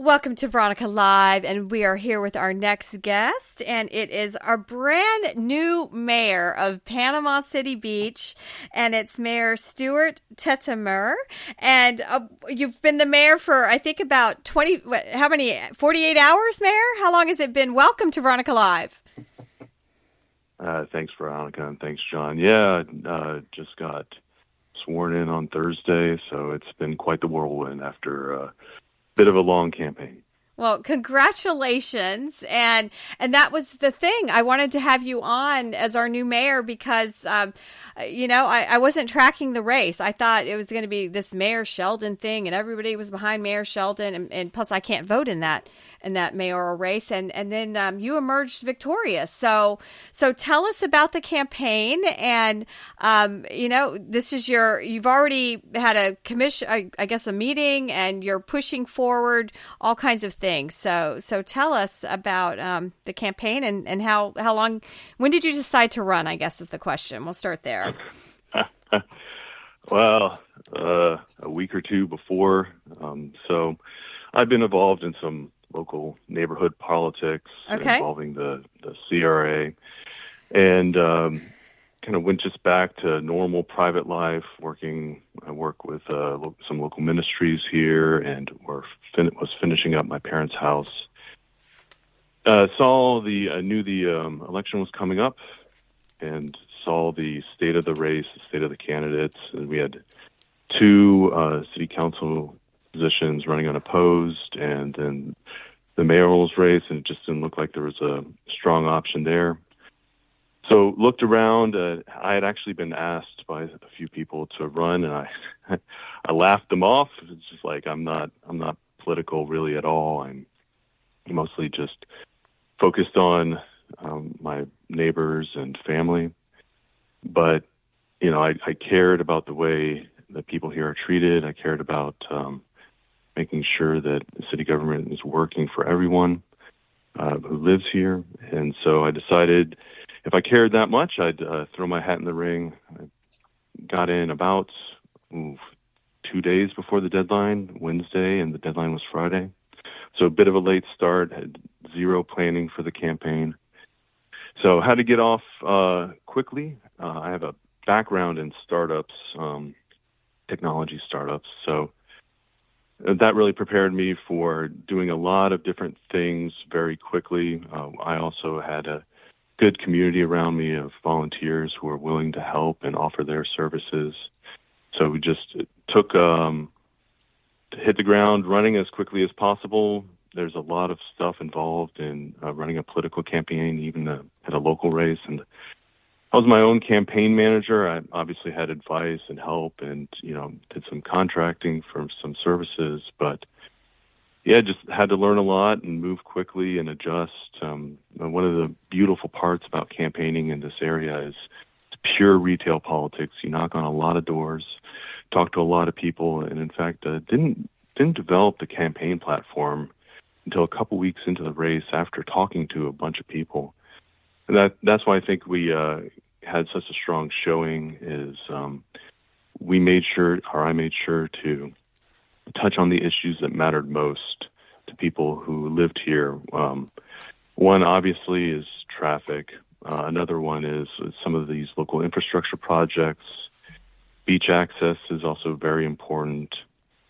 Welcome to Veronica Live, and we are here with our next guest, and it is our brand new mayor of Panama City Beach, and it's Mayor Stuart Tettemer. And you've been the mayor for, I think, about 48 hours, Mayor? How long has it been? Welcome to Veronica Live. Thanks, Veronica, and thanks, John. Yeah, just got sworn in on Thursday, so it's been quite the whirlwind after bit of a long campaign. Well, congratulations. And that was the thing. I wanted to have you on as our new mayor because, I wasn't tracking the race. I thought it was going to be this Mayor Sheldon thing and everybody was behind Mayor Sheldon. And plus I can't vote in that mayoral race. And then you emerged victorious. So tell us about the campaign. And, this is you've already had a commission, I guess a meeting, and you're pushing forward all kinds of things. So tell us about the campaign and how long, when did you decide to run, I guess is the question. We'll start there. Well, a week or two before. So I've been involved in some local neighborhood politics involving the CRA, and kind of went just back to normal private life. I work with some local ministries here, and was finishing up my parents' house. Knew the election was coming up, and saw the state of the race, the state of the candidates, and we had two city council positions running unopposed, and then the mayoral's race, and it just didn't look like there was a strong option there. So looked around. I had actually been asked by a few people to run, and I laughed them off. It's just like I'm not political really at all. I'm mostly just focused on my neighbors and family. But I cared about the way that people here are treated. I cared about making sure that the city government is working for everyone who lives here. And so I decided if I cared that much, I'd throw my hat in the ring. I got in about 2 days before the deadline, Wednesday, and the deadline was Friday. So a bit of a late start, had zero planning for the campaign. So had to get off quickly. I have a background in startups, technology startups. So that really prepared me for doing a lot of different things very quickly. I also had a good community around me of volunteers who were willing to help and offer their services. So we just took to hit the ground running as quickly as possible. There's a lot of stuff involved in running a political campaign, even at a local race. And I was my own campaign manager. I obviously had advice and help and, did some contracting for some services. But, just had to learn a lot and move quickly and adjust. One of the beautiful parts about campaigning in this area is it's pure retail politics. You knock on a lot of doors, talk to a lot of people, and in fact, didn't develop the campaign platform until a couple weeks into the race after talking to a bunch of people. And that's why I think we had such a strong showing is I made sure to touch on the issues that mattered most to people who lived here. One obviously is traffic. Another one is some of these local infrastructure projects. Beach access is also very important.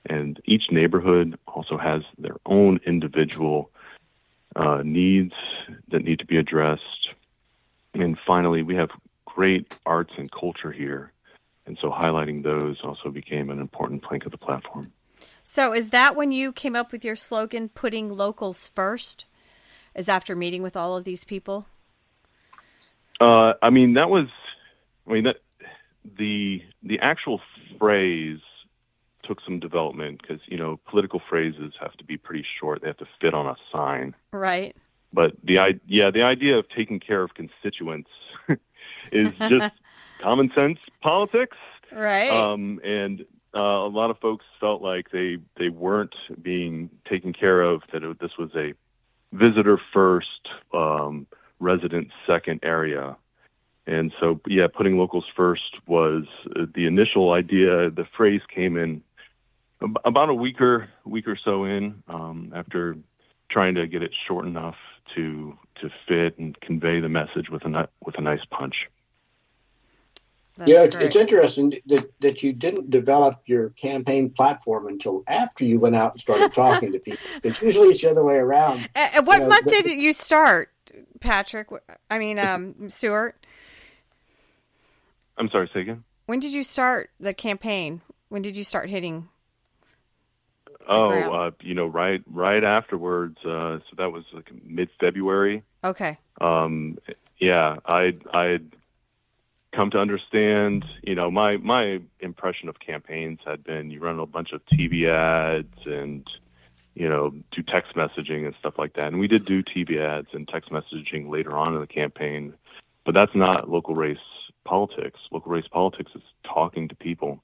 And each neighborhood also has their own individual needs that need to be addressed. And finally, we have great arts and culture here. And so highlighting those also became an important plank of the platform. So is that when you came up with your slogan, putting locals first, is after meeting with all of these people? The actual phrase took some development because, political phrases have to be pretty short. They have to fit on a sign. Right. But the idea of taking care of constituents is just common sense politics. Right. And a lot of folks felt like they weren't being taken care of, that this was a visitor first, resident second area. And so, putting locals first was the initial idea. The phrase came in About a week or so in, after trying to get it short enough to fit and convey the message with a nice punch. That's it's interesting that you didn't develop your campaign platform until after you went out and started talking to people. Because usually it's the other way around. What month did you start, Patrick? Stuart? I'm sorry, say again? When did you start the campaign? When did you start hitting? Right afterwards. So that was like mid-February. Okay. I'd come to understand, my impression of campaigns had been you run a bunch of TV ads and, do text messaging and stuff like that. And we did do TV ads and text messaging later on in the campaign, but that's not local race politics. Local race politics is talking to people.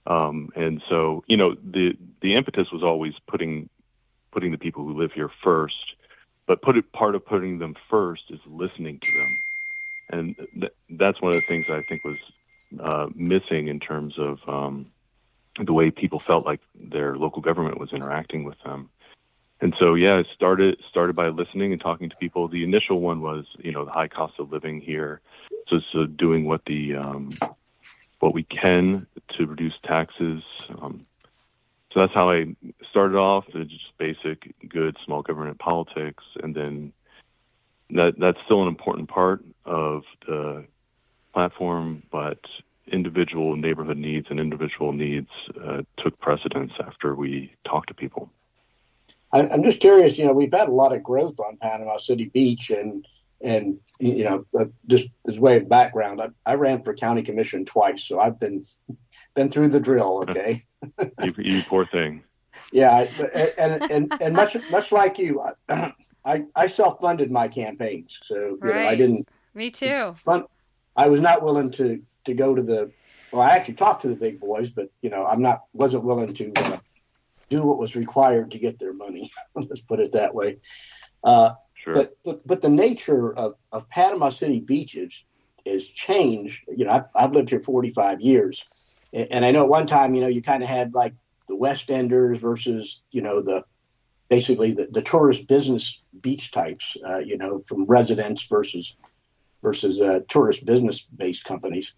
And so, the impetus was always putting the people who live here first, but part of putting them first is listening to them. And that's one of the things I think was missing in terms of the way people felt like their local government was interacting with them. And so, it started by listening and talking to people. The initial one was, the high cost of living here. So doing what we can to reduce taxes. So that's how I started off, just basic, good, small government politics. And then that's still an important part of the platform, but individual neighborhood needs and individual needs took precedence after we talked to people. I'm just curious, we've had a lot of growth on Panama City Beach and just as way of background, I ran for county commission twice, so I've been through the drill. Okay. You poor thing. Yeah. And much like you, I self-funded my campaigns. So, right. I didn't. Me too. I was not willing to go to I actually talked to the big boys, but, wasn't willing to do what was required to get their money. Let's put it that way. Sure. But the nature of Panama City Beach is changed. I've lived here 45 years. And I know at one time, you kind of had like the West Enders versus, basically the tourist business beach types, from residents versus tourist business based companies.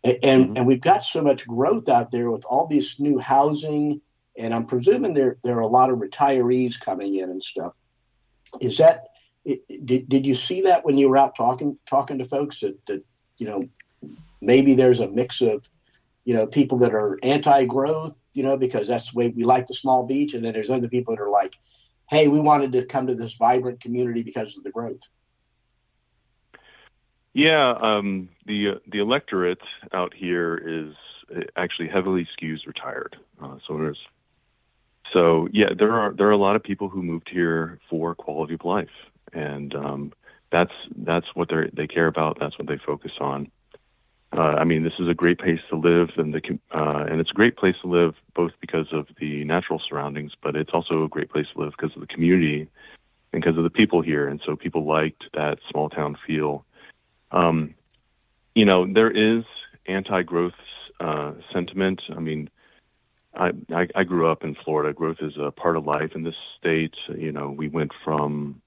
And we've got so much growth out there with all this new housing. And I'm presuming there are a lot of retirees coming in and stuff. Is that, did you see that when you were out talking to folks that maybe there's a mix of, people that are anti-growth, because that's the way we like the small beach. And then there's other people that are like, hey, we wanted to come to this vibrant community because of the growth. Yeah. The electorate out here is actually heavily skews retired. There are a lot of people who moved here for quality of life. And that's what they care about. That's what they focus on. This is a great place to live, and it's a great place to live both because of the natural surroundings, but it's also a great place to live because of the community and because of the people here. And so people liked that small town feel. There is anti-growth sentiment. I grew up in Florida. Growth is a part of life in this state. We went from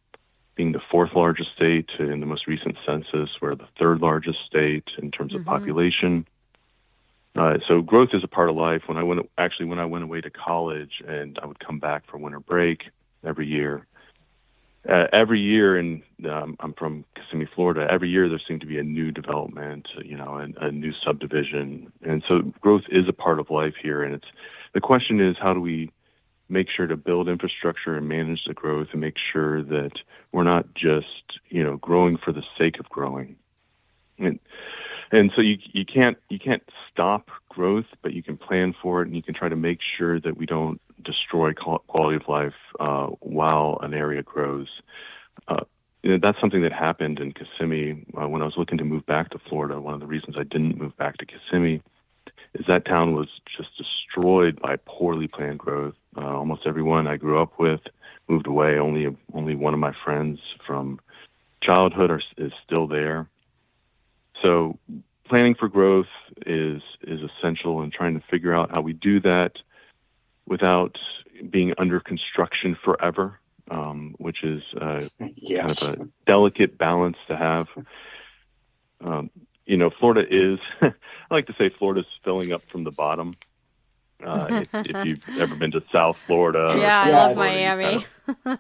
being the fourth largest state in the most recent census. We're the third largest state in terms of population. So growth is a part of life. When I went away to college and I would come back for winter break every year, and I'm from Kissimmee, Florida, every year there seemed to be a new development, a new subdivision. And so growth is a part of life here. And the question is, how do we make sure to build infrastructure and manage the growth and make sure that we're not just, growing for the sake of growing. And so you can't stop growth, but you can plan for it, and you can try to make sure that we don't destroy quality of life while an area grows. That's something that happened in Kissimmee when I was looking to move back to Florida. One of the reasons I didn't move back to Kissimmee is that town was just destroyed by poorly planned growth. Almost everyone I grew up with moved away. Only one of my friends from childhood is still there. So planning for growth is essential, and trying to figure out how we do that without being under construction forever, which is yes. kind of a delicate balance to have. Florida is, I like to say Florida's filling up from the bottom. If you've ever been to South Florida. Yeah, I love Miami.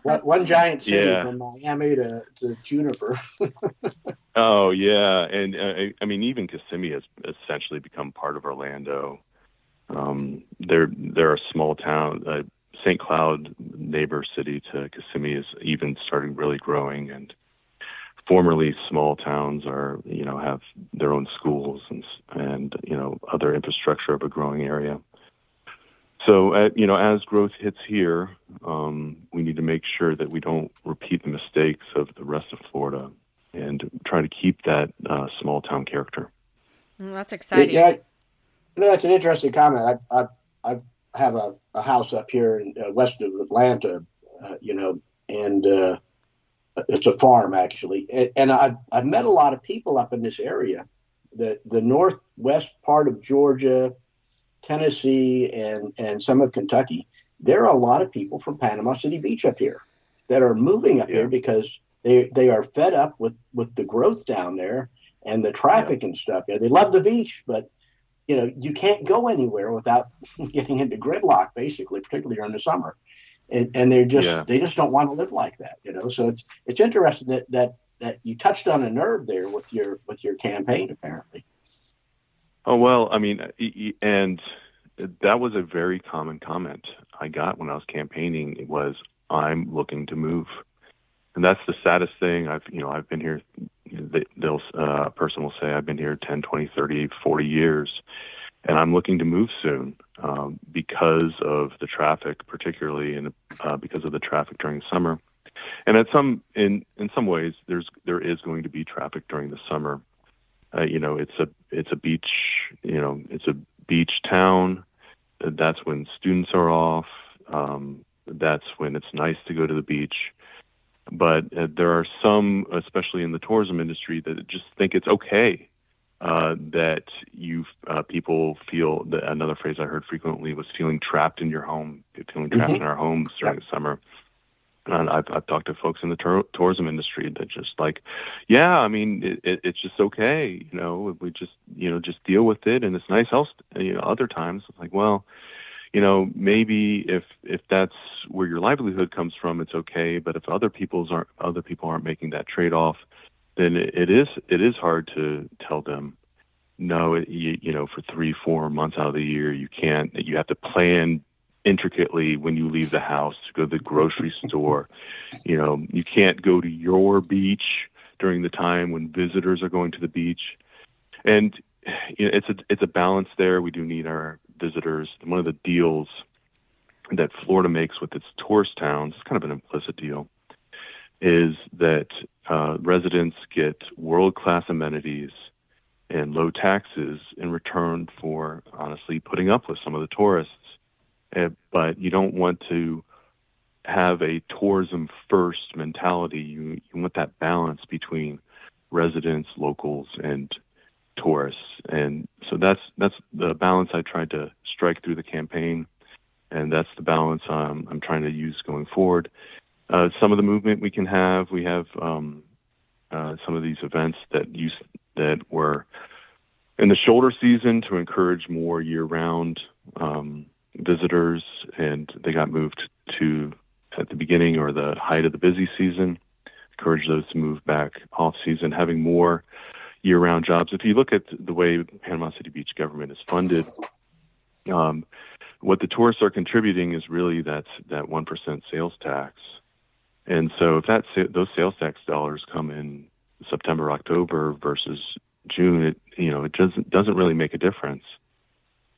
One giant city from Miami to Juniper. Oh, yeah. And I mean, even Kissimmee has essentially become part of Orlando. They're a small town. St. Cloud, neighbor city to Kissimmee, is even starting really growing. And formerly small towns have their own schools and other infrastructure of a growing area. So, as growth hits here, we need to make sure that we don't repeat the mistakes of the rest of Florida and try to keep that small town character. That's exciting. Yeah, that's an interesting comment. I have a house up here in west of Atlanta, and it's a farm actually. And I've met a lot of people up in this area, the northwest part of Georgia, Tennessee, and some of Kentucky. There are a lot of people from Panama City Beach up here that are moving up here because they are fed up with the growth down there and the traffic and stuff. They love the beach, but you can't go anywhere without getting into gridlock, basically, particularly during the summer. And they just don't want to live like that. So it's interesting that you touched on a nerve there with your campaign, apparently. Oh, well, I mean, and that was a very common comment I got when I was campaigning. It was, I'm looking to move. And that's the saddest thing. I've been here, a person will say, I've been here 10, 20, 30, 40 years, and I'm looking to move soon because of the traffic, particularly, and because of the traffic during the summer. And in some ways, there is going to be traffic during the summer. It's a beach, it's a beach town. That's when students are off. That's when it's nice to go to the beach. But there are some, especially in the tourism industry, that just think it's okay that people feel that. Another phrase I heard frequently was feeling trapped in your home, feeling trapped in our homes during the summer. And I've talked to folks in the tourism industry that just like, yeah, I mean, it's just okay. We just deal with it, and it's nice else. Other times it's like, well, maybe if that's where your livelihood comes from, it's okay. But if other people aren't making that trade-off, then it is hard to tell them, no, for 3-4 months out of the year, you can't. You have to plan intricately when you leave the house to go to the grocery store. You can't go to your beach during the time when visitors are going to the beach. And it's a balance there. We do need our visitors. One of the deals that Florida makes with its tourist towns, it's kind of an implicit deal, is that residents get world-class amenities and low taxes in return for, honestly, putting up with some of the tourists. But you don't want to have a tourism-first mentality. You want that balance between residents, locals, and tourists. And so that's the balance I tried to strike through the campaign, and that's the balance I'm trying to use going forward. Some of the movement we have some of these events that were in the shoulder season to encourage more year-round visitors, and they got moved to at the beginning or the height of the busy season. Encourage those to move back off season, having more year-round jobs. If you look at the way Panama City Beach government is funded, what the tourists are contributing is really that 1% sales tax. And so if those sales tax dollars come in September, October versus June, it doesn't really make a difference.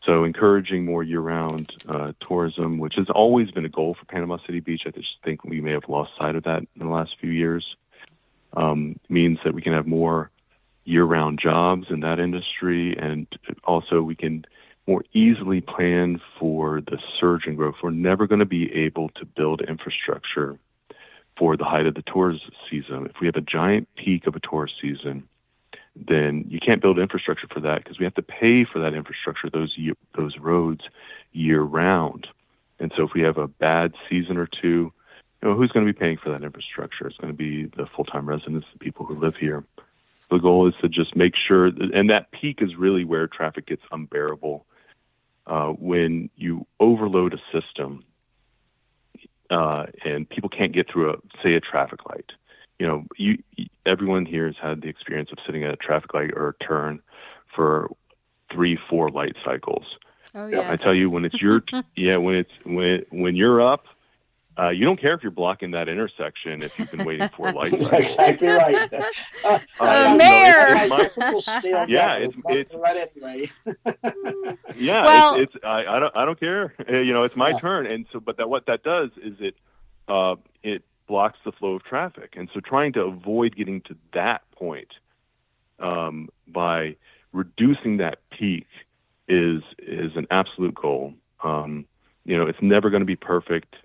So encouraging more year-round tourism, which has always been a goal for Panama City Beach, I just think we may have lost sight of that in the last few years, means that we can have more year-round jobs in that industry, and also we can more easily plan for the surge in growth. We're never going to be able to build infrastructure for the height of the tourist season. If we have a giant peak of a tourist season, then you can't build infrastructure for that because we have to pay for that infrastructure, those roads, year-round. And so if we have a bad season or two, who's going to be paying for that infrastructure? It's going to be the full-time residents, the people who live here. The goal is to just make sure, and that peak is really where traffic gets unbearable. When you overload a system and people can't get through, a traffic light. Everyone here has had the experience of sitting at a traffic light or a turn for 3-4 light cycles. Oh, yes. I tell you, when it's your when you're up, you don't care if you're blocking that intersection if you've been waiting for a light cycle. That's exactly right. Mayor. It's right anyway. Yeah, well, I don't care. It's my turn, and so what that does is it blocks the flow of traffic, and so trying to avoid getting to that point by reducing that peak is an absolute goal. It's never going to be perfect.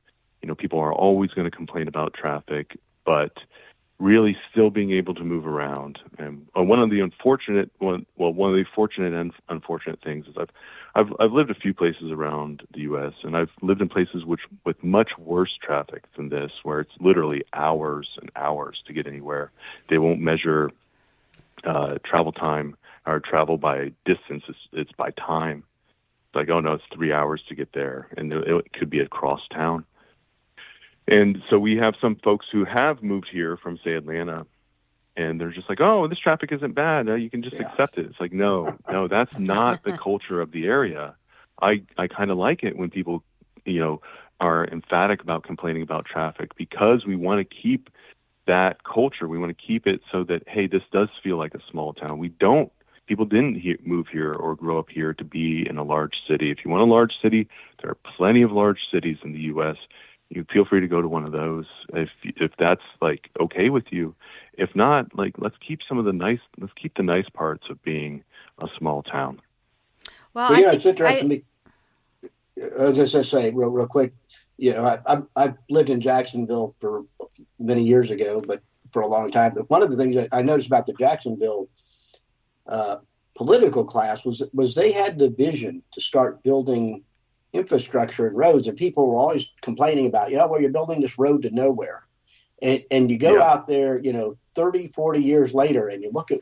People are always going to complain about traffic, but really still being able to move around. And one of the fortunate and unfortunate things is I've lived a few places around the U.S. and I've lived in places with much worse traffic than this, where it's literally hours and hours to get anywhere. They won't measure travel time or travel by distance. It's by time. It's like, oh no, it's 3 hours to get there, and it could be across town. And so we have some folks who have moved here from, say, Atlanta, and they're just like, oh, this traffic isn't bad. You can just accept it. It's like, no, that's not the culture of the area. I kind of like it when people, are emphatic about complaining about traffic, because we want to keep that culture. We want to keep it so that, hey, this does feel like a small town. People didn't move here or grow up here to be in a large city. If you want a large city, there are plenty of large cities in the U.S. You feel free to go to one of those if that's okay with you. If not, let's keep the nice parts of being a small town. Well, it's interesting. I was just going to say real quick. I've lived in Jacksonville for many years ago, but for a long time. But one of the things that I noticed about the Jacksonville political class was they had the vision to start building infrastructure and roads, and people were always complaining about, you're building this road to nowhere. And you go out there, 30, 40 years later, and you look at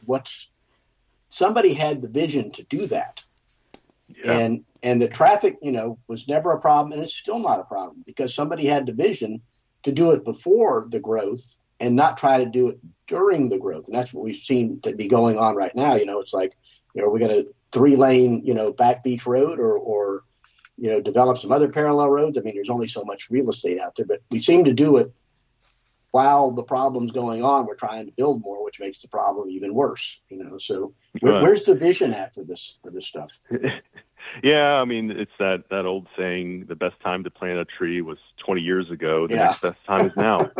somebody had the vision to do that. Yeah. And the traffic, was never a problem, and it's still not a problem, because somebody had the vision to do it before the growth and not try to do it during the growth. And that's what we seem to be going on right now. It's like, we're going to 3-lane, Back Beach Road or develop some other parallel roads. I mean, there's only so much real estate out there, but we seem to do it while the problem's going on. We're trying to build more, which makes the problem even worse. So where's the vision at for this stuff? Yeah, I mean, it's that old saying: the best time to plant a tree was 20 years ago. The next best time is now.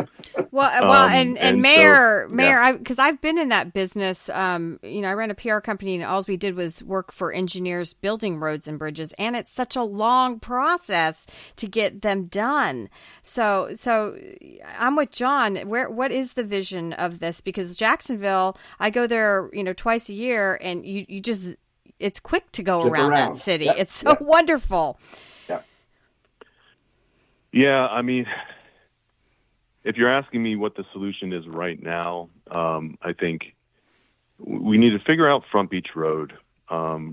And Mayor, because I've been in that business. I ran a PR company, and all we did was work for engineers building roads and bridges, and it's such a long process to get them done. So I'm with John. What is the vision of this? Because Jacksonville, I go there, twice a year, and you just. It's quick to go around that city. Yep. It's so wonderful. Yeah, I mean, if you're asking me what the solution is right now, I think we need to figure out Front Beach Road.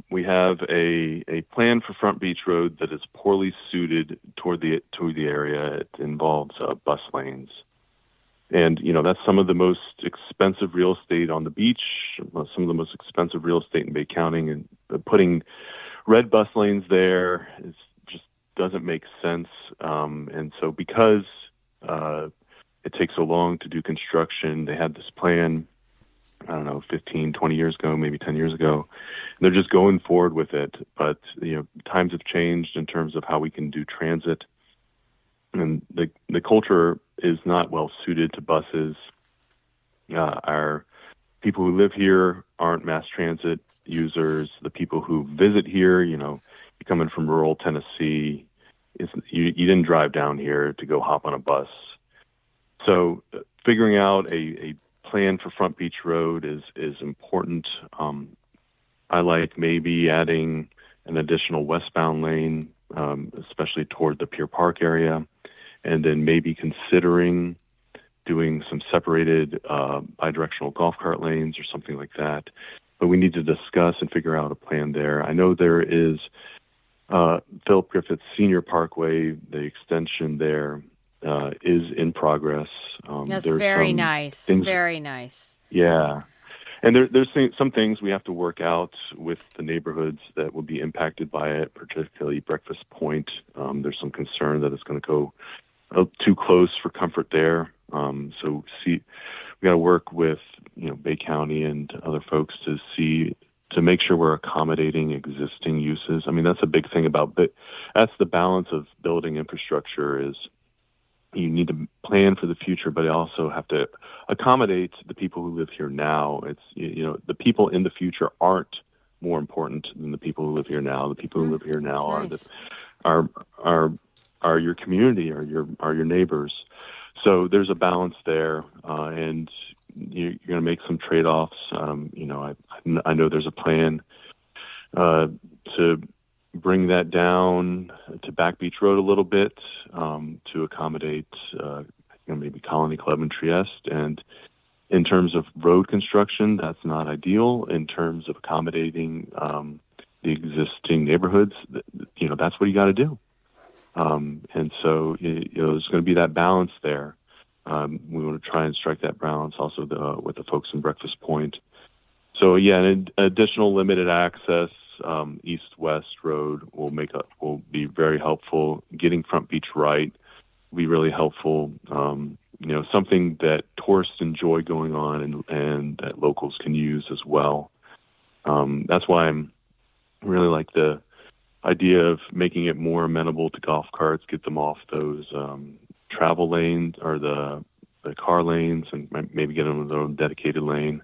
We have a plan for Front Beach Road that is poorly suited toward the area. It involves bus lanes. And, that's some of the most expensive real estate on the beach, some of the most expensive real estate in Bay County, and putting red bus lanes there just doesn't make sense. And so because it takes so long to do construction, they had this plan, 15, 20 years ago, maybe 10 years ago. They're just going forward with it. But, times have changed in terms of how we can do transit. And the culture is not well suited to buses. Our people who live here aren't mass transit users. The people who visit here, you're coming from rural Tennessee, you didn't drive down here to go hop on a bus. So figuring out a plan for Front Beach Road is important. I like maybe adding an additional westbound lane especially toward the Pier Park area, and then maybe considering doing some separated bidirectional golf cart lanes or something like that. But we need to discuss and figure out a plan there. I know there is Philip Griffith Senior Parkway, the extension there is in progress. That's very nice. Very nice. Yeah. And there's some things we have to work out with the neighborhoods that will be impacted by it, particularly Breakfast Point. There's some concern that it's going to go too close for comfort there. So we got to work with Bay County and other folks to make sure we're accommodating existing uses. I mean, that's a big thing that's the balance of building infrastructure is you need to plan for the future, but you also have to accommodate the people who live here now. It's, the people in the future aren't more important than the people who live here now. The people who live here now are your community, are your neighbors. So there's a balance there, and you're going to make some trade-offs. I know there's a plan to bring that down to Back Beach Road a little bit to accommodate maybe Colony Club and Trieste. And in terms of road construction, that's not ideal. In terms of accommodating the existing neighborhoods, that's what you got to do. And so there's going to be that balance there. We want to try and strike that balance also with the folks in Breakfast Point. So an additional limited access east-west road will be very helpful. Getting Front Beach right will be really helpful. Something that tourists enjoy going on and that locals can use as well. That's why I'm really like the idea of making it more amenable to golf carts, get them off those travel lanes or the car lanes, and maybe get them in their own dedicated lane.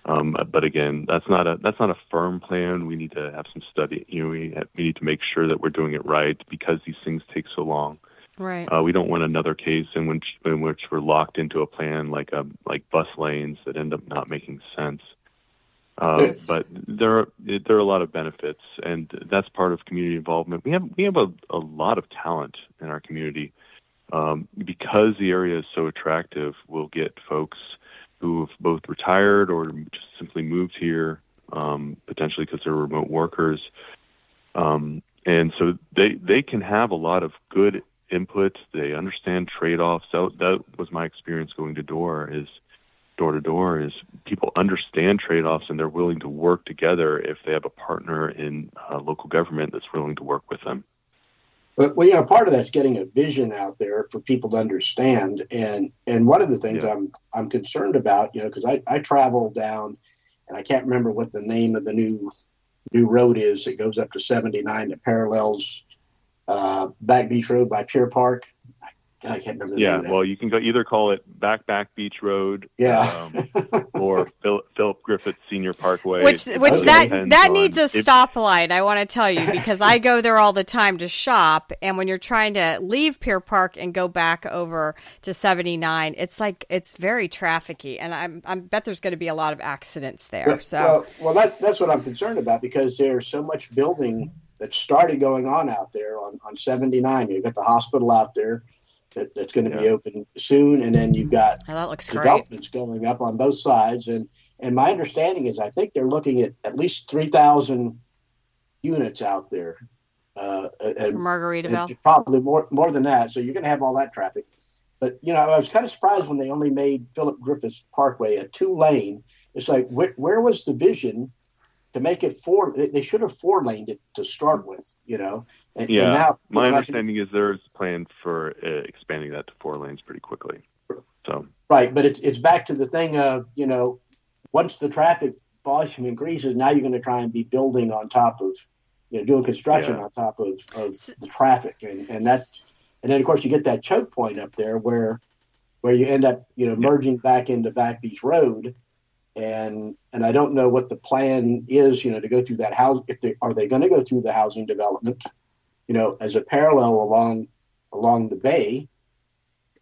But again, that's not a firm plan. We need to have some study. We need to make sure that we're doing it right because these things take so long. Right. We don't want another case in which we're locked into a plan like bus lanes that end up not making sense. But there are a lot of benefits, and that's part of community involvement. We have a lot of talent in our community because the area is so attractive. We'll get folks who have both retired or just simply moved here, potentially because they're remote workers. And so they can have a lot of good input. They understand trade-offs. That was my experience going door to door is people understand trade-offs and they're willing to work together if they have a partner in local government that's willing to work with them. But part of that's getting a vision out there for people to understand, and one of the things I'm concerned about, because I travel down, and I can't remember what the name of the new road is. It goes up to 79 that parallels Back Beach Road by Pier Park. I can't remember the name of that. Well, you can either call it Back Beach Road, or Philip Griffith Senior Parkway. Which that needs a stoplight, I want to tell you, because I go there all the time to shop, and when you're trying to leave Pier Park and go back over to 79, it's very trafficky, and I bet there's going to be a lot of accidents there. That's what I'm concerned about, because there's so much building that started going on out there on 79. You've got the hospital out there that's going to be open soon, and then you've got developments going up on both sides. And my understanding is I think they're looking at least 3,000 units out there. Margaritaville. And probably more than that. So you're going to have all that traffic. But, I was kind of surprised when they only made Philip Griffith Parkway a 2-lane. It's like, where was the vision to make it 4? They should have 4-laned it to start with, And now, my understanding is there's a plan for expanding that to 4 lanes pretty quickly. So right, but it's back to the thing of once the traffic volume increases, now you're going to try and be building on top of doing construction on top of the traffic, and then of course you get that choke point up there where you end up merging back into Back Beach Road. And I don't know what the plan is, to go through that house. Are they going to go through the housing development, as a parallel along the bay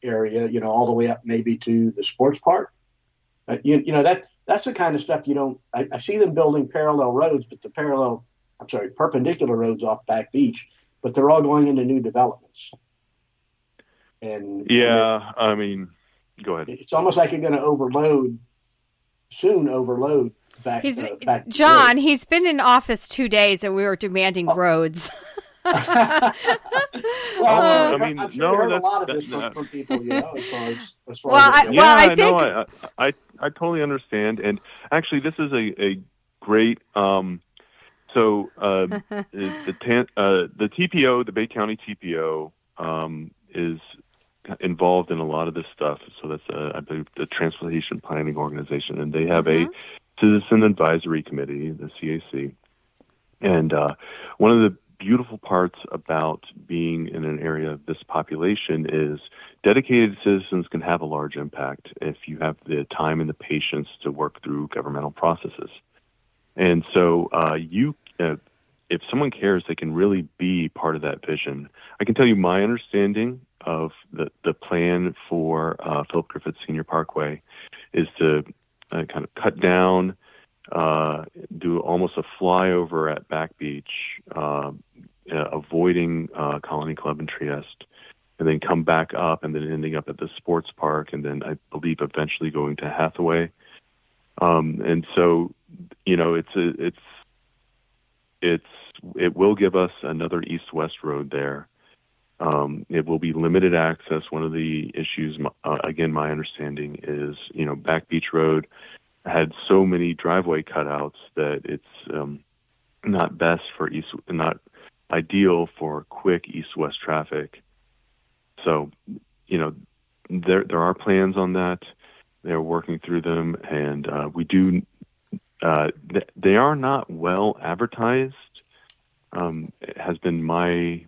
area, all the way up maybe to the sports park? That's the kind of stuff I see them building parallel roads, but perpendicular roads off Back Beach. but they're all going into new developments. I mean, go ahead. It's almost like you're going to overload back. John, he's been in office 2 days and we were demanding roads. I heard a lot of this from people, I totally understand. And actually, this is a great, the TPO, the Bay County TPO, is involved in a lot of this stuff. So that's, I believe, the Transportation Planning Organization, and they have a Citizen Advisory Committee, the CAC. And one of the beautiful parts about being in an area of this population is dedicated citizens can have a large impact if you have the time and the patience to work through governmental processes. And so if someone cares, they can really be part of that vision. I can tell you my understanding of the plan for Philip Griffith Senior Parkway is to kind of cut down, do almost a flyover at Back Beach, avoiding Colony Club in Trieste, and then come back up and then ending up at the sports park, and then I believe eventually going to Hathaway. And so, it will give us another east-west road there. It will be limited access. One of the issues, again, my understanding is, Back Beach Road had so many driveway cutouts that it's not ideal for quick east-west traffic. So, there are plans on that. They're working through them, and we do. They are not well advertised. It has been my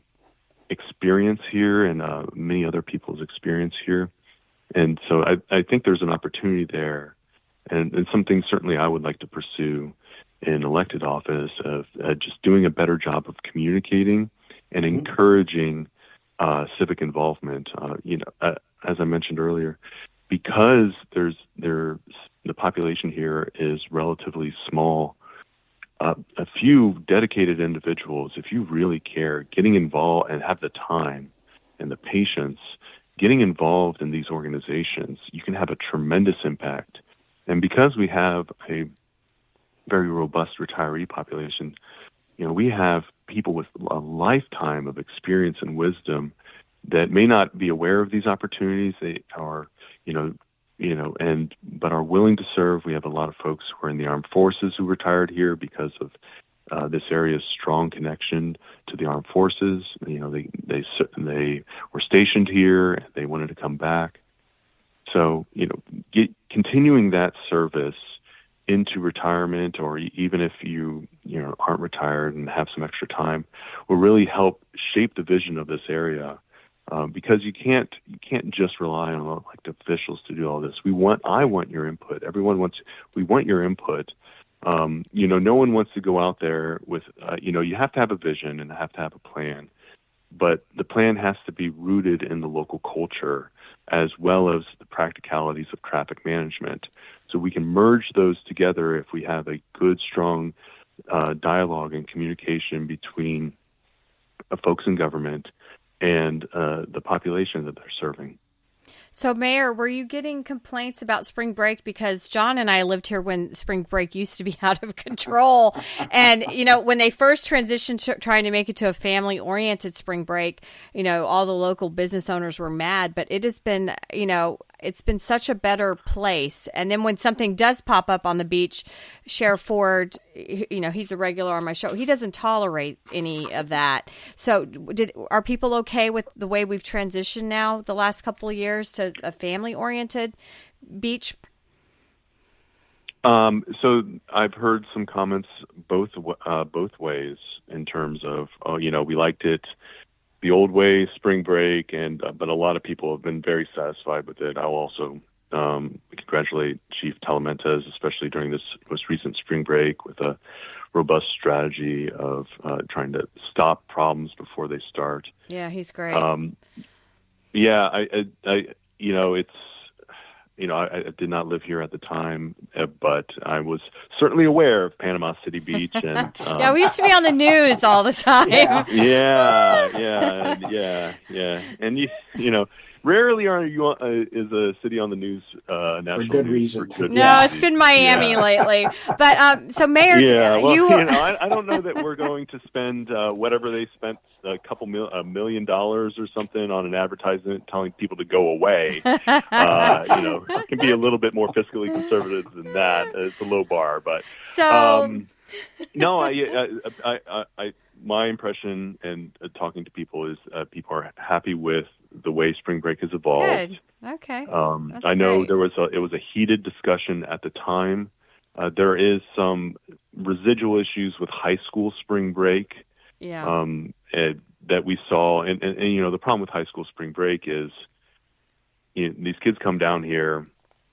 experience here and many other people's experience here. And so I think there's an opportunity there, and something certainly I would like to pursue in elected office of just doing a better job of communicating and encouraging civic involvement. As I mentioned earlier, because the population here is relatively small, a few dedicated individuals, if you really care, getting involved and have the time and the patience, getting involved in these organizations, you can have a tremendous impact. And because we have a very robust retiree population, we have people with a lifetime of experience and wisdom that may not be aware of these opportunities. They are, but are willing to serve. We have a lot of folks who are in the armed forces who retired here because of this area's strong connection to the armed forces. They were stationed here. They wanted to come back. So, continuing that service into retirement, or even if you aren't retired and have some extra time, will really help shape the vision of this area. Because you can't just rely on elected officials to do all this. I want your input. We want your input. No one wants to go out there with, you have to have a vision and have to have a plan, but the plan has to be rooted in the local culture as well as the practicalities of traffic management. So we can merge those together if we have a good, strong dialogue and communication between folks in government and the population that they're serving. So, Mayor, were you getting complaints about spring break? Because John and I lived here when spring break used to be out of control. And, when they first transitioned to trying to make it to a family-oriented spring break, all the local business owners were mad. But it has been, it's been such a better place. And then when something does pop up on the beach, Sheriff Ford, he's a regular on my show. He doesn't tolerate any of that. So are people okay with the way we've transitioned now the last couple of years to a family-oriented beach? So I've heard some comments both ways in terms of, we liked it the old way, spring break, but a lot of people have been very satisfied with it. I'll also congratulate Chief Talamentes, especially during this most recent spring break, with a robust strategy of trying to stop problems before they start. Yeah, he's great. It's I did not live here at the time, but I was certainly aware of Panama City Beach. And yeah, we used to be on the news all the time. Yeah. And rarely is a city on the news, national for good news reason. For good no, reason. it's been Miami lately. But so, Mayor, I don't know that we're going to spend whatever they spent, $1 million or something on an advertisement telling people to go away. It can be a little bit more fiscally conservative than that. It's a low bar, but no, my impression and talking to people is people are happy with the way spring break has evolved. Good. Okay. I know great. It was a heated discussion at the time. There is some residual issues with high school spring break. Yeah. That we saw, and the problem with high school spring break is these kids come down here,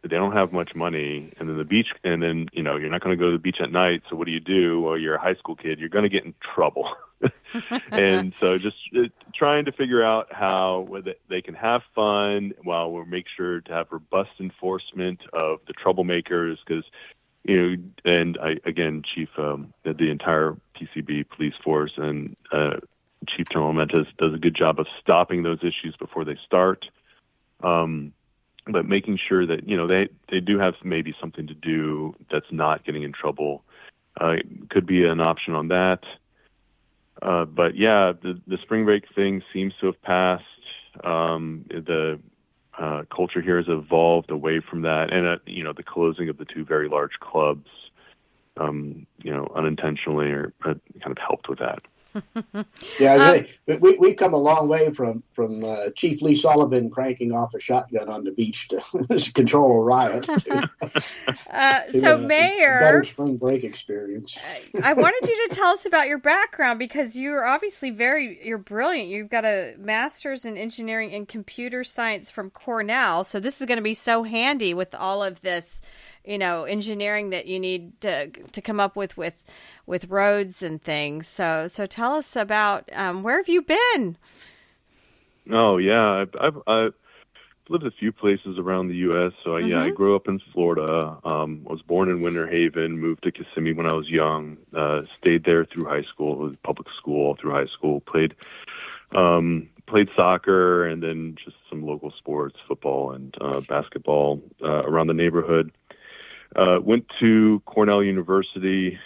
they don't have much money, and then the beach, and then you're not going to go to the beach at night. So what do? Well, you're a high school kid, you're going to get in trouble, and so just trying to figure out how they can have fun while we make sure to have robust enforcement of the troublemakers, because and Chief, the entire PCB police force and Chief Tormentas does a good job of stopping those issues before they start. But making sure that, they do have maybe something to do that's not getting in trouble could be an option on that. But yeah, the spring break thing seems to have passed. The culture here has evolved away from that. And, the closing of the two very large clubs, unintentionally or kind of helped with that. Yeah, we've come a long way from Chief Lee Sullivan cranking off a shotgun on the beach to control a riot. Mayor, better spring break experience. I wanted you to tell us about your background, because you're obviously you're brilliant. You've got a master's in engineering and computer science from Cornell, so this is going to be so handy with all of this, engineering that you need to come up with roads and things. So tell us about where have you been? Oh yeah, I've lived a few places around the U.S. So I grew up in Florida. Was born in Winter Haven. Moved to Kissimmee when I was young. Stayed there through high school. It was public school all through high school. Played soccer and then just some local sports, football and basketball around the neighborhood. Went to Cornell University.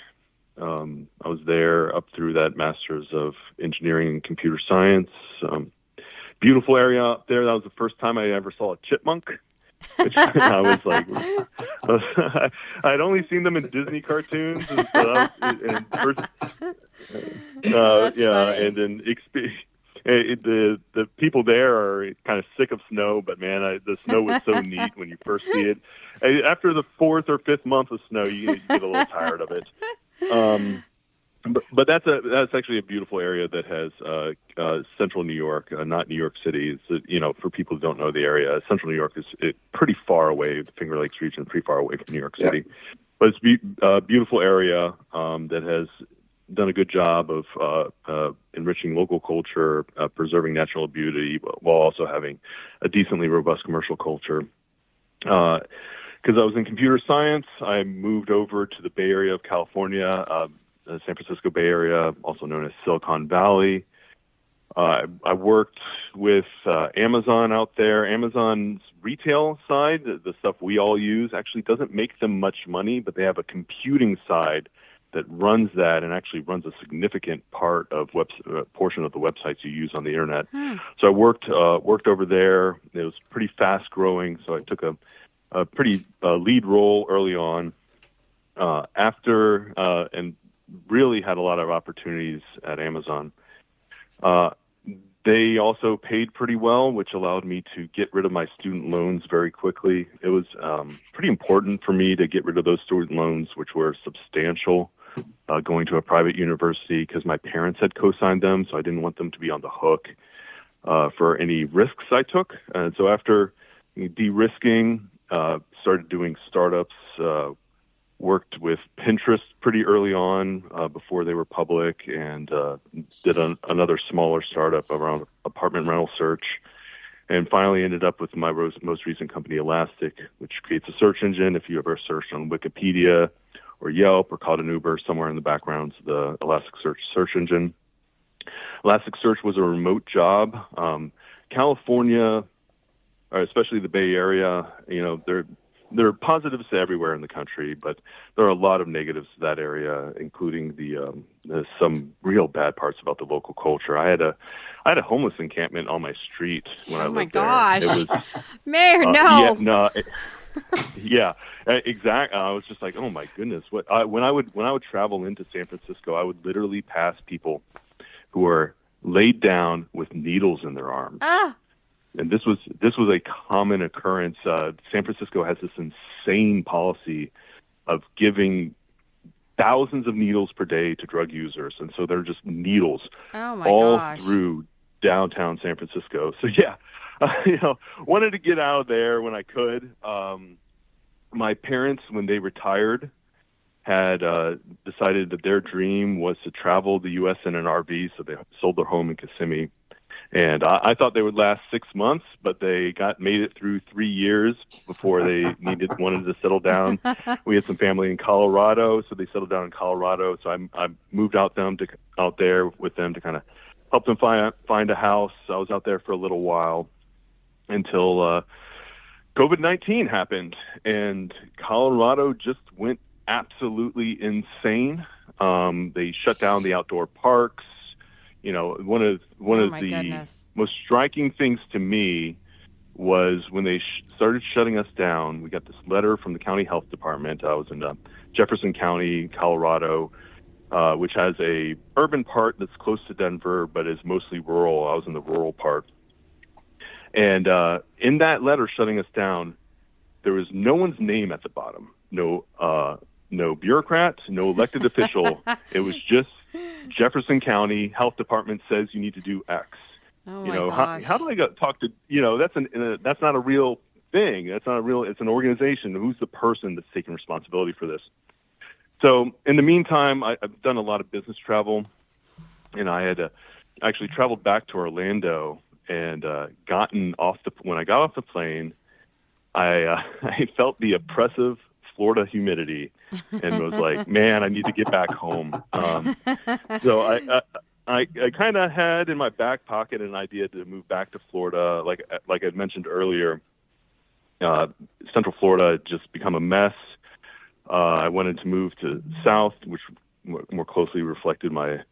I was there up through that Master's of Engineering and Computer Science. Beautiful area up there. That was the first time I ever saw a chipmunk, which I was like, I'd only seen them in Disney cartoons. And so and then the people there are kind of sick of snow, but man, the snow was so neat when you first see it. After the 4th or 5th month of snow, you get a little tired of it. But that's actually a beautiful area that has central New York, not New York City. It's, for people who don't know the area, central New York is pretty far away. The Finger Lakes region is pretty far away from New York City. Yeah. But it's a beautiful area that has done a good job of enriching local culture, preserving natural beauty, while also having a decently robust commercial culture. Because I was in computer science, I moved over to the Bay Area of California, the San Francisco Bay Area, also known as Silicon Valley. I worked with Amazon out there. Amazon's retail side, the stuff we all use, actually doesn't make them much money, but they have a computing side that runs that and actually runs a significant part of portion of the websites you use on the internet. So I worked over there. It was pretty fast growing, so I took a pretty lead role early on. And really had a lot of opportunities at Amazon. They also paid pretty well, which allowed me to get rid of my student loans very quickly. It was pretty important for me to get rid of those student loans, which were substantial, going to a private university, because my parents had co-signed them, so I didn't want them to be on the hook for any risks I took. And so after de-risking, started doing startups, worked with Pinterest pretty early on before they were public, and did another smaller startup around apartment rental search. and finally ended up with my most recent company, Elastic, which creates a search engine. If you ever searched on Wikipedia or Yelp or called an Uber, somewhere in the background's the Elasticsearch search engine. Elasticsearch was a remote job. California, or especially the Bay Area, there are positives to everywhere in the country, but there are a lot of negatives to that area, including the some real bad parts about the local culture. I had a homeless encampment on my street when I lived there. Oh my gosh, it was, Mayor, no. Yeah, no. Yeah, exactly. I was just like, oh my goodness. When I would travel into San Francisco, I would literally pass people who were laid down with needles in their arms. And this was a common occurrence. San Francisco has this insane policy of giving thousands of needles per day to drug users, and so they're just needles all through downtown San Francisco. So yeah, wanted to get out of there when I could. My parents, when they retired, had decided that their dream was to travel the U.S. in an RV, so they sold their home in Kissimmee. And I thought they would last 6 months, but they made it through 3 years before they wanted to settle down. We had some family in Colorado, so they settled down in Colorado. So I moved out there with them to kind of help them find a house. I was out there for a little while until COVID-19 happened, and Colorado just went absolutely insane. They shut down the outdoor parks. One of the most striking things to me was when they started shutting us down. We got this letter from the county health department. I was in Jefferson County, Colorado, which has a urban part that's close to Denver, but is mostly rural. I was in the rural part. And in that letter shutting us down, there was no one's name at the bottom. No bureaucrat, no elected official. It was just Jefferson County Health Department says you need to do X. Oh my gosh. How do I talk to, that's not a real thing. It's an organization. Who's the person that's taking responsibility for this? So in the meantime, I've done a lot of business travel, and I had actually traveled back to Orlando and when I got off the plane, I felt the oppressive Florida humidity and was like, man, I need to get back home. So I kind of had in my back pocket an idea to move back to Florida. Like I mentioned earlier, Central Florida had just become a mess. I wanted to move to South, which more closely reflected my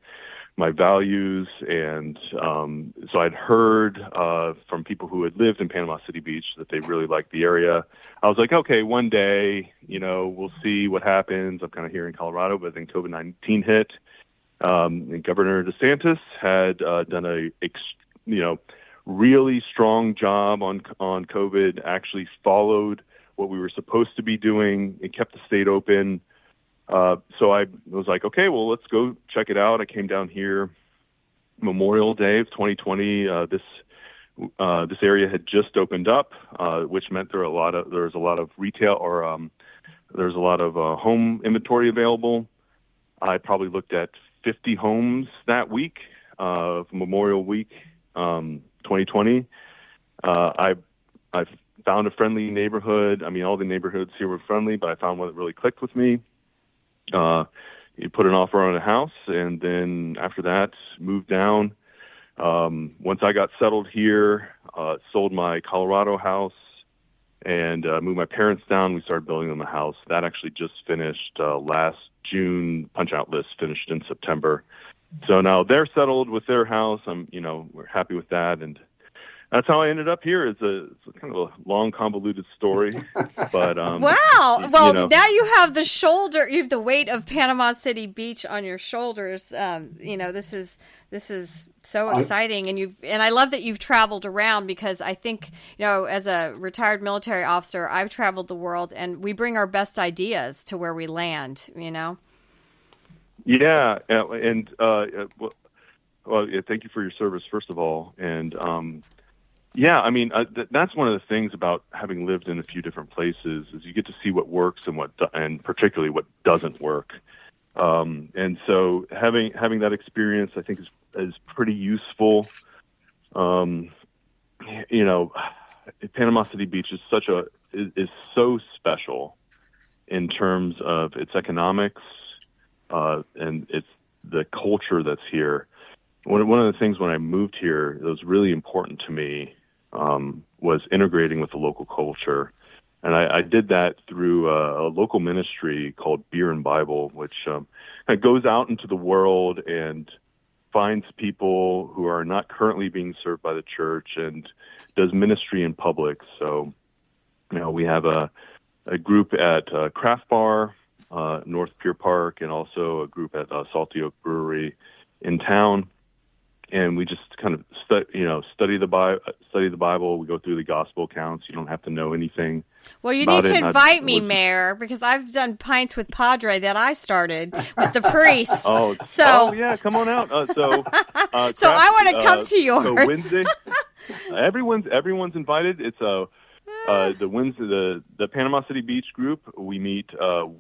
values. And so I'd heard from people who had lived in Panama City Beach that they really liked the area. I was like, okay, one day, we'll see what happens. I'm kind of here in Colorado, but then COVID-19 hit. And Governor DeSantis had done a really strong job on COVID, actually followed what we were supposed to be doing. It kept the state open. So I was like, okay, well, let's go check it out. I came down here Memorial Day of 2020. This area had just opened up, which meant there was a lot of retail or there's a lot of home inventory available. I probably looked at 50 homes that week, Memorial Week 2020. I found a friendly neighborhood. I mean, all the neighborhoods here were friendly, but I found one that really clicked with me. You put an offer on a house, and then after that, moved down. Once I got settled here, sold my Colorado house and moved my parents down. We started building them a house. That actually just finished last June. Punch-out list finished in September. So now they're settled with their house. We're happy with that, and that's how I ended up here. It's kind of a long, convoluted story, but wow. Well, now you have the weight of Panama City Beach on your shoulders. This is so exciting, and I love that you've traveled around, because I think as a retired military officer, I've traveled the world, and we bring our best ideas to where we land. Yeah, and well, thank you for your service, first of all, and. Yeah, I mean, that's one of the things about having lived in a few different places is you get to see what works and particularly what doesn't work. And so having that experience, I think, is pretty useful. Panama City Beach is is so special in terms of its economics and it's the culture that's here. One of the things when I moved here that was really important to me was integrating with the local culture. And I did that through a local ministry called Beer and Bible, which kind of goes out into the world and finds people who are not currently being served by the church and does ministry in public. So, we have a group at Craft Bar, North Pier Park, and also a group at Salty Oak Brewery in town. And we just kind of study the Bible. We go through the gospel accounts. You don't have to know anything. Well, you need to invite me, Mayor, because I've done Pints with Padre that I started with the priest. Oh yeah, come on out. So I want to come to yours. So Wednesday, everyone's invited. It's the Panama City Beach group. We meet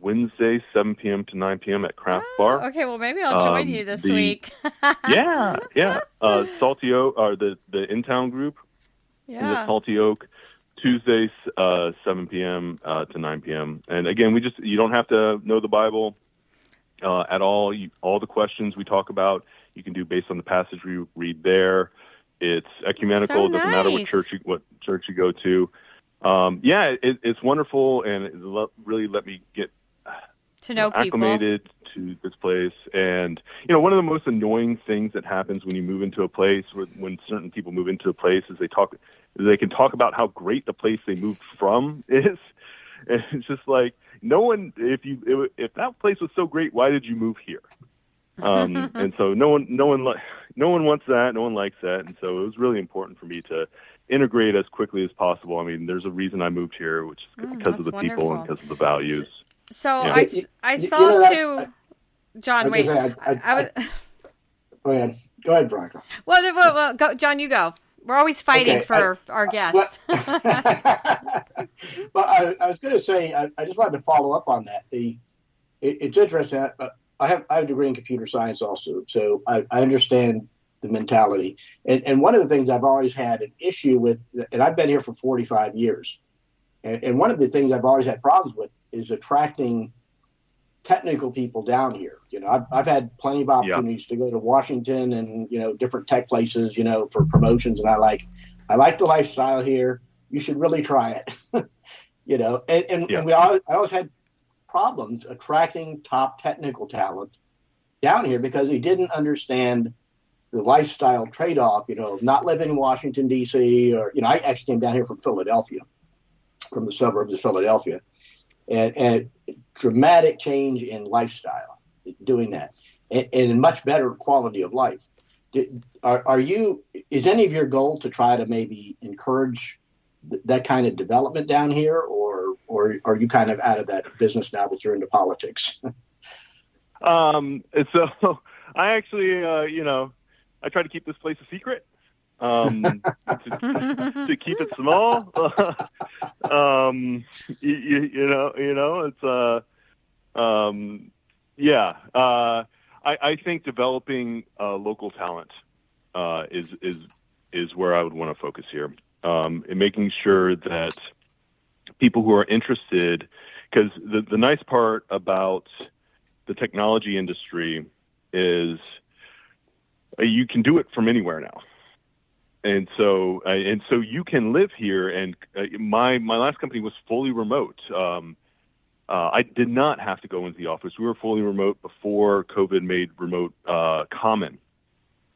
Wednesday, 7 p.m. to 9 p.m. at Craft Bar. Okay, well maybe I'll join you this week. yeah. Salty Oak, or the in-town group. Yeah. The Salty Oak, Tuesdays, 7 p.m. To 9 p.m. And again, you don't have to know the Bible at all. All the questions we talk about, you can do based on the passage we read there. It's ecumenical. It doesn't matter what church you go to. It's wonderful, and it really let me get to know acclimated to this place. And one of the most annoying things that happens when you move into a place, when certain people move into a place, is they can talk about how great the place they moved from is. And it's just like, no one, if that place was so great, why did you move here? And so no one wants that. No one likes that. And so it was really important for me to integrate as quickly as possible. I mean, there's a reason I moved here, which is because of the people and because of the values. So I saw too, John. Wait, I was. Go ahead, Veronica. Well, go, John. You go. We're always fighting for our guests. Well, I was going to say, I just wanted to follow up on that. It's interesting. I have a degree in computer science also, so I understand the mentality. And one of the things I've always had an issue with, and I've been here for 45 years, and one of the things I've always had problems with is attracting technical people down here. I've had plenty of opportunities to go to Washington and, different tech places, for promotions. And I like the lifestyle here. You should really try it, and I always had problems attracting top technical talent down here because they didn't understand the lifestyle trade-off, of not living in Washington, D.C. or, I actually came down here from Philadelphia, from the suburbs of Philadelphia, and dramatic change in lifestyle doing that and a much better quality of life. Is any of your goal to try to maybe encourage that kind of development down here, or are you kind of out of that business now that you're into politics? So I actually, I try to keep this place a secret, to keep it small. I think developing local talent is where I would want to focus here. And making sure that people who are interested, because the nice part about the technology industry is you can do it from anywhere now. And so you can live here. And my last company was fully remote. I did not have to go into the office. We were fully remote before COVID made remote common.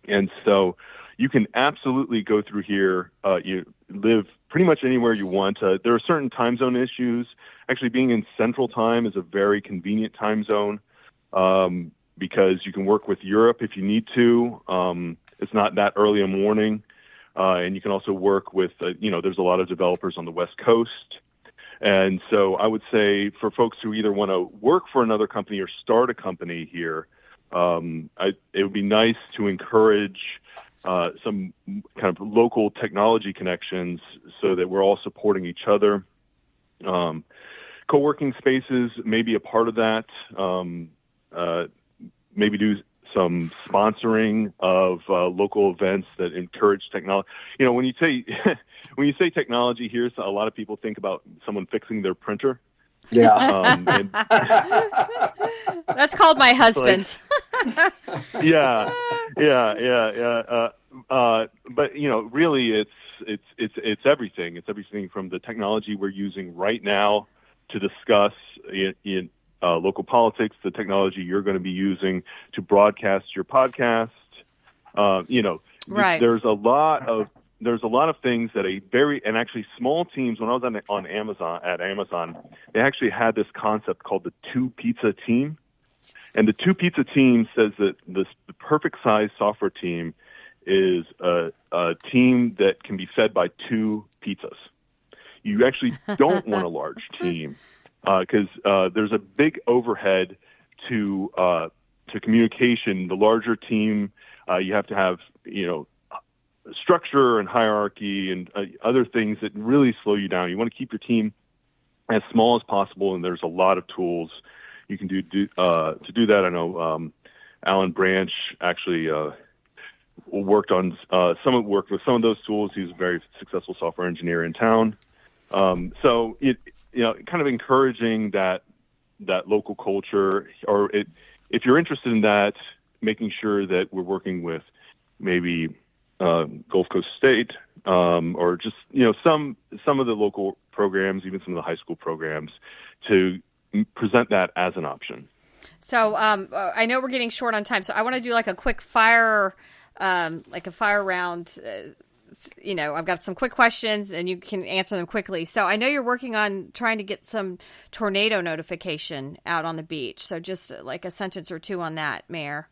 And so you can absolutely go through here. You live pretty much anywhere you want. There are certain time zone issues. Actually, being in Central Time is a very convenient time zone because you can work with Europe if you need to. It's not that early in the morning. And you can also work with, there's a lot of developers on the West Coast. And so I would say for folks who either want to work for another company or start a company here, it would be nice to encourage some kind of local technology connections so that we're all supporting each other. Co-working spaces may be a part of that. Maybe do some sponsoring of local events that encourage technology. When you say technology here, so a lot of people think about someone fixing their printer. Yeah. That's called my husband. Yeah. But really, it's everything. It's everything from the technology we're using right now to discuss in local politics, the technology you're going to be using to broadcast your podcast. Right. There's a lot of things that and actually small teams. When I was on Amazon, they actually had this concept called the 2-pizza team. And the 2-pizza team says that the perfect size software team is a team that can be fed by 2 pizzas. You actually don't want a large team because there's a big overhead to communication. The larger team, you have to have structure and hierarchy and other things that really slow you down. You want to keep your team as small as possible, and there's a lot of tools you can do to do that. I know Alan Branch actually worked with some of those tools. He's a very successful software engineer in town. So kind of encouraging that local culture, or if you're interested in that, making sure that we're working with maybe Gulf Coast State or just some of the local programs, even some of the high school programs, to present that as an option. So I know we're getting short on time, so I want to do like a quick fire, like a fire round. I've got some quick questions, and you can answer them quickly. So I know you're working on trying to get some tornado notification out on the beach. So just like a sentence or two on that, Mayor.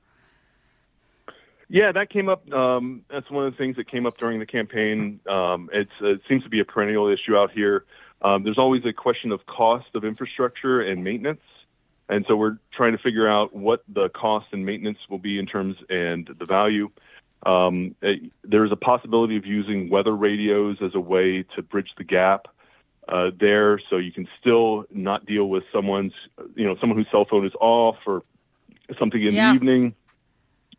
Yeah, that came up. That's one of the things that came up during the campaign. It seems to be a perennial issue out here. There's always a question of cost of infrastructure and maintenance. And so we're trying to figure out what the cost and maintenance will be in terms and the value. There's a possibility of using weather radios as a way to bridge the gap there, so you can still not deal with someone whose cell phone is off or something in the evening.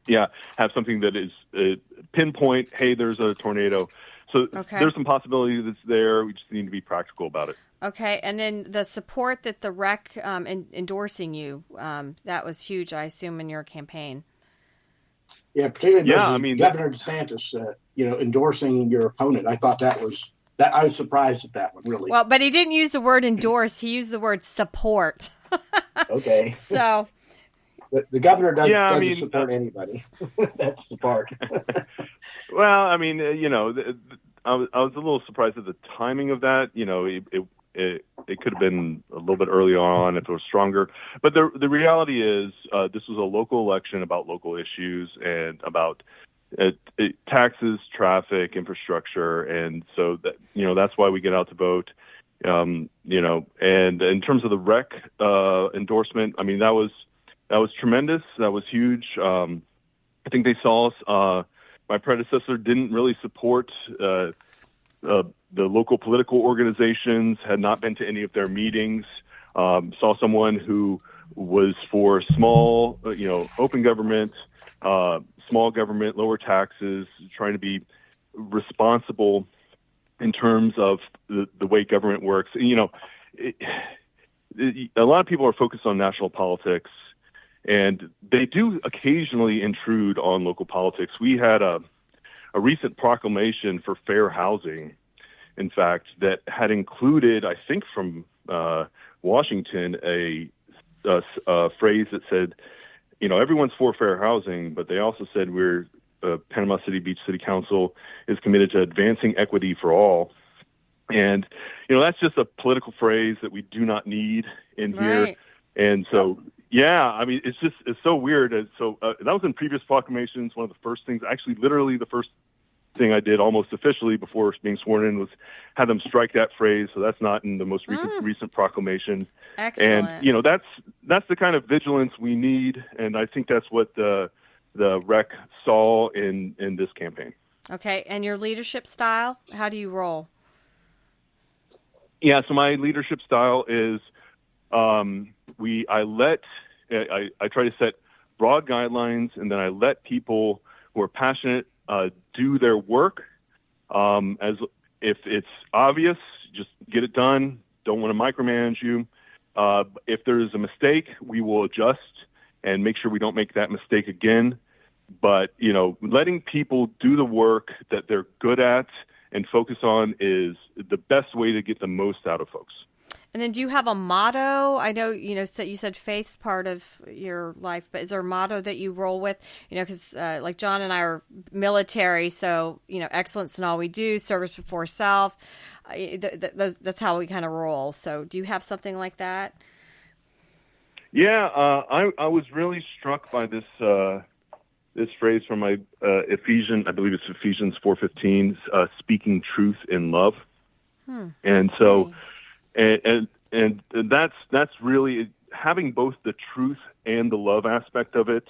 Yeah, have something that is pinpoint, hey, there's a tornado. So there's some possibility that's there. We just need to be practical about it. Okay, and then the support that the rec endorsing you, that was huge, I assume, in your campaign. Yeah, particularly Governor DeSantis, endorsing your opponent. I thought I was surprised at that one, really. Well, but he didn't use the word endorse. He used the word support. Okay. So... The governor doesn't support anybody. That's the part. Well, I mean, I was a little surprised at the timing of that. It could have been a little bit early on if it was stronger. But the reality is this was a local election about local issues and about taxes, traffic, infrastructure. And so that's why we get out to vote. And in terms of the rec endorsement, I mean, that was tremendous. That was huge. I think they saw us. My predecessor didn't really support the local political organizations, had not been to any of their meetings, saw someone who was for small, open government, small government, lower taxes, trying to be responsible in terms of the way government works. A lot of people are focused on national politics, and they do occasionally intrude on local politics. We had a recent proclamation for fair housing, in fact, that had included, I think from Washington, a phrase that said, everyone's for fair housing, but they also said Panama City Beach City Council is committed to advancing equity for all. And, that's just a political phrase that we do not need in here. And so, it's so weird. And so that was in previous proclamations. One of the first things, actually, literally the first thing I did almost officially before being sworn in was have them strike that phrase. So that's not in the most recent proclamation. Excellent. And, that's the kind of vigilance we need. And I think that's what the rec saw in this campaign. Okay. And your leadership style, how do you roll? Yeah. So my leadership style is, I try to set broad guidelines, and then I let people who are passionate do their work. As if it's obvious, just get it done. Don't want to micromanage you. If there's a mistake, we will adjust and make sure we don't make that mistake again. But, letting people do the work that they're good at and focus on is the best way to get the most out of folks. And then do you have a motto? I know, so you said faith's part of your life, but is there a motto that you roll with? Because like John and I are military, so, excellence in all we do, service before self. That's how we kind of roll. So do you have something like that? Yeah, I was really struck by this phrase from my Ephesians 4:15, speaking truth in love. And so... And that's really having both the truth and the love aspect of it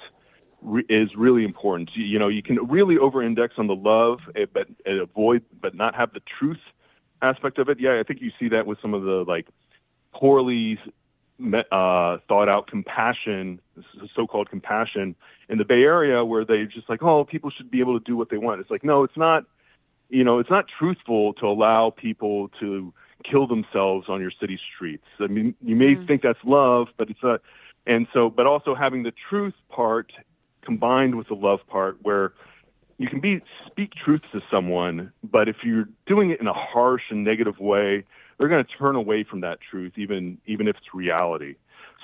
is really important. You can really over-index on the love, but not have the truth aspect of it. Yeah, I think you see that with some of the poorly thought out compassion, so-called compassion in the Bay Area, where they just people should be able to do what they want. It's no, it's not. It's not truthful to allow people to kill themselves on your city streets. I mean, you may think that's love, but it's not. And so, but also having the truth part combined with the love part, where you can speak truth to someone, but if you're doing it in a harsh and negative way, they're going to turn away from that truth, even if it's reality.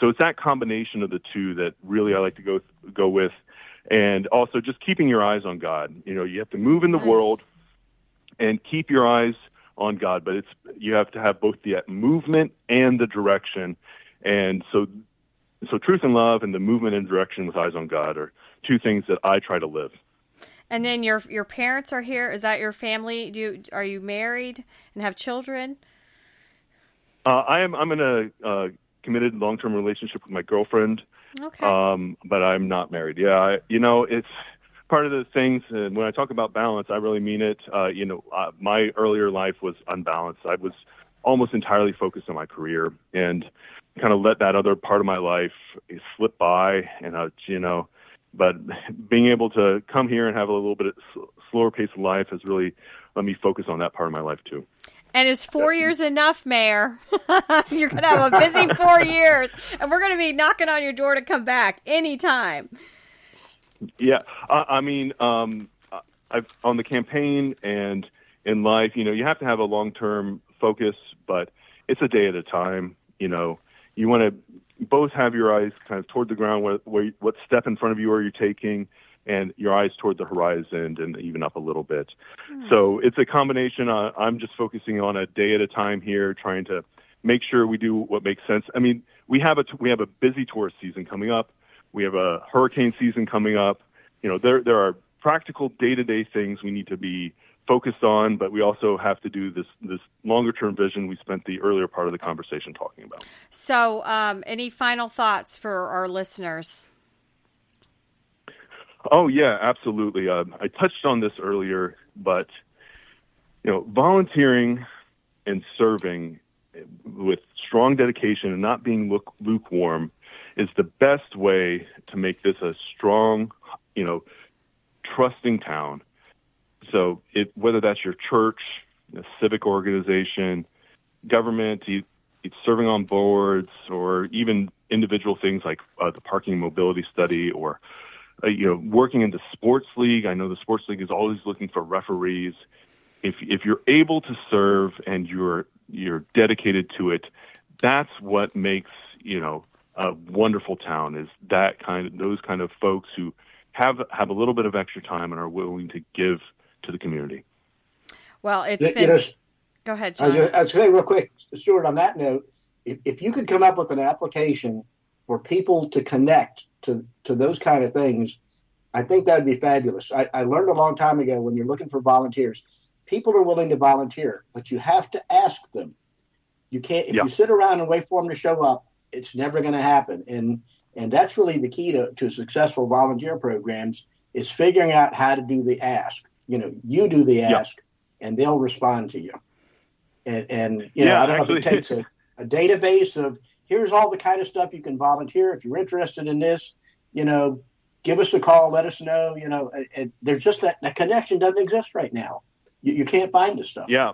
So it's that combination of the two that really I like to go with, and also just keeping your eyes on God. You have to move in the world and keep your eyes on God, but you have to have both the movement and the direction. And so truth and love and the movement and direction with eyes on God are two things that I try to live. And then your parents are here. Is that your family? Are you married and have children? I'm in a committed long-term relationship with my girlfriend. Okay. But I'm not married. Yeah. It's part of the things, and when I talk about balance, I really mean it. My earlier life was unbalanced. I was almost entirely focused on my career and kind of let that other part of my life slip by. And but being able to come here and have a little bit of slower pace of life has really let me focus on that part of my life too. And is 4 years enough, Mayor? You're going to have a busy 4 years, and we're going to be knocking on your door to come back anytime. Yeah, I've on the campaign and in life, you have to have a long-term focus, but it's a day at a time. You want to both have your eyes kind of toward the ground, what step in front of you are you taking, and your eyes toward the horizon and even up a little bit. So it's a combination. I'm just focusing on a day at a time here, trying to make sure we do what makes sense. I mean, we have a busy tourist season coming up. We have a hurricane season coming up. There are practical day-to-day things we need to be focused on, but we also have to do this longer-term vision we spent the earlier part of the conversation talking about. So any final thoughts for our listeners? Oh, yeah, absolutely. I touched on this earlier, but volunteering and serving with strong dedication and not being lukewarm is the best way to make this a strong, trusting town. So whether that's your church, a civic organization, government, serving on boards, or even individual things like the parking mobility study, or working in the sports league. I know the sports league is always looking for referees. If you're able to serve and you're dedicated to it, that's what makes a wonderful town, is those kind of folks who have a little bit of extra time and are willing to give to the community. Well, it's been... Go ahead, John. I was going to say real quick, Stuart, on that note, if you could come up with an application for people to connect to those kind of things, I think that would be fabulous. I learned a long time ago, when you're looking for volunteers, people are willing to volunteer, but you have to ask them. You can't, if you sit around and wait for them to show up, it's never going to happen. And that's really the key to successful volunteer programs, is figuring out how to do the ask. You do the ask, and they'll respond to you. And I don't know if it takes a database of, here's all the kind of stuff you can volunteer. If you're interested in this, give us a call. Let us know. And there's just that connection doesn't exist right now. You can't find this stuff. Yeah.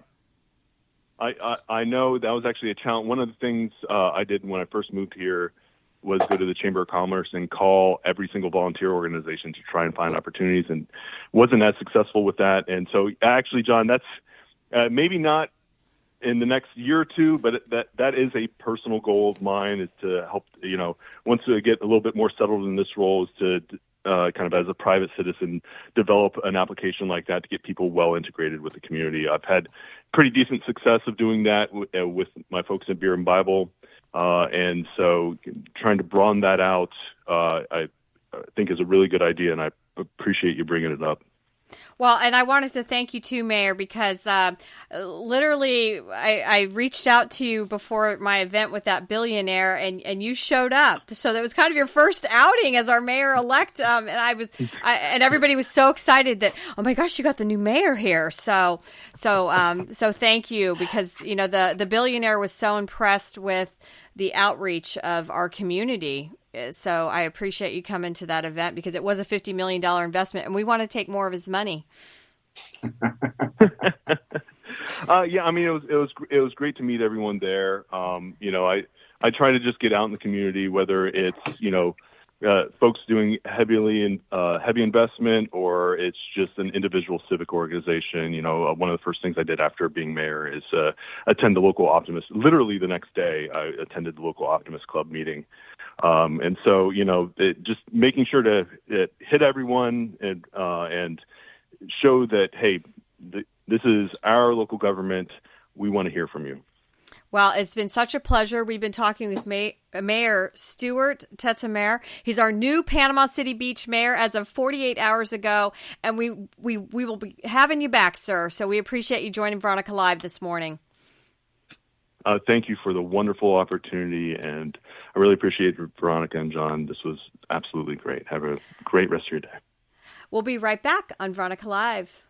I know that was actually a challenge. One of the things I did when I first moved here was go to the Chamber of Commerce and call every single volunteer organization to try and find opportunities, and wasn't as successful with that. And so actually, John, that's maybe not in the next year or two, but that is a personal goal of mine, is to help, once we get a little bit more settled in this role, is to kind of as a private citizen, develop an application like that to get people well integrated with the community. I've had pretty decent success of doing that with my folks at Beer and Bible. And so trying to broaden that out, I think is a really good idea, and I appreciate you bringing it up. Well, and I wanted to thank you too, Mayor, because literally I reached out to you before my event with that billionaire, and you showed up. So that was kind of your first outing as our mayor-elect, and and everybody was so excited that, oh my gosh, you got the new mayor here. So thank you, because the billionaire was so impressed with the outreach of our community. So I appreciate you coming to that event, because it was a $50 million investment, and we want to take more of his money. Yeah, I mean, it was great to meet everyone there. I try to just get out in the community, whether it's folks doing heavy investment, or it's just an individual civic organization. One of the first things I did after being mayor is attend the local Optimist. Literally the next day, I attended the local Optimist Club meeting. And so, just making sure to hit everyone and show that, hey, this is our local government. We want to hear from you. Well, it's been such a pleasure. We've been talking with Mayor Stuart Tettemer. He's our new Panama City Beach mayor as of 48 hours ago, and we will be having you back, sir. So we appreciate you joining Veronica Live this morning. Thank you for the wonderful opportunity, and I really appreciate Veronica and John. This was absolutely great. Have a great rest of your day. We'll be right back on Veronica Live.